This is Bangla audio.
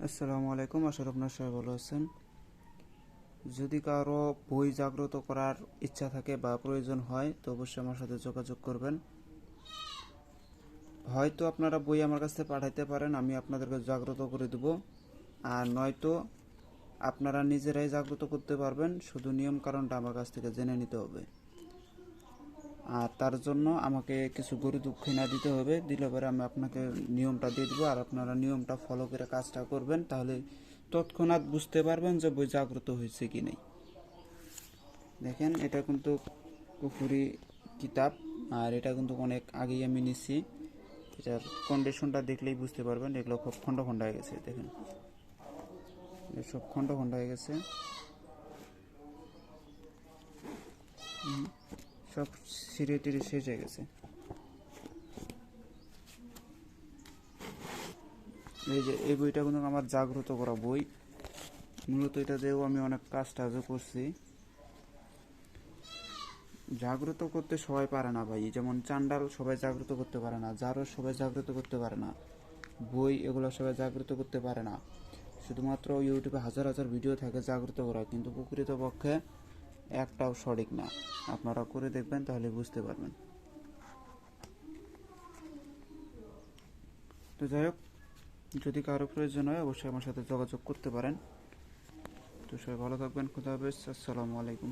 আসসালামু আলাইকুম, আশা করি আপনারা সবাই ভালো আছেন। যদি কারো বই জাগ্রত করার ইচ্ছা থাকে বা প্রয়োজন হয় তো অবশ্যই আমার সাথে যোগাযোগ করবেন। হয়তো আপনারা বই আমার কাছে পাঠাইতে পারেন, আমি আপনাদেরকে জাগ্রত করে দেব। আর নয়তো আপনারা নিজেরাই জাগ্রত করতে পারবেন, শুধু নিয়ম কারণটা আমার কাছ থেকে জেনে নিতে হবে। আর তার জন্য আমাকে কিছু গরু দক্ষিণা দিতে হবে, দিলে পরে আমি আপনাকে নিয়মটা দিয়ে দেবো। আর আপনারা নিয়মটা ফলো করে কাজটা করবেন, তাহলে তৎক্ষণাৎ বুঝতে পারবেন যে বই জাগ্রত হয়েছে কি নেই। দেখেন, এটা কিন্তু কুফুরি কিতাব, আর এটা কিন্তু অনেক আগেই আমি নিচ্ছি। এটার কন্ডিশনটা দেখলেই বুঝতে পারবেন, এগুলো খুব খণ্ড খণ্ড হয়ে গেছে। দেখেন, সব খণ্ড খণ্ড হয়ে গেছে, সব সিঁড়ি টিড়ি শেষ হয়ে গেছে। এই যে এই বইটা কিন্তু আমার জাগ্রত করা বই, মূলত এটা দিয়েও আমি অনেক কাজ টাজও করছি। জাগ্রত করতে সবাই পারে না ভাই, যেমন চান্ডাল সবাই জাগ্রত করতে পারে না, জারও সবাই জাগ্রত করতে পারে না, বই এগুলো সবাই জাগ্রত করতে পারে না। শুধুমাত্র ইউটিউবে হাজার হাজার ভিডিও থাকে জাগ্রত করা, কিন্তু প্রকৃতপক্ষে একটাও সঠিক না। আপনারা করে দেখবেন, তাহলে বুঝতে পারবেন। তো যাই হোক, যদি কারো প্রয়োজন হয় অবশ্যই আমার সাথে যোগাযোগ করতে পারেন। তো সবাই ভালো থাকবেন, খুদা হাফেজ, আসসালামু আলাইকুম।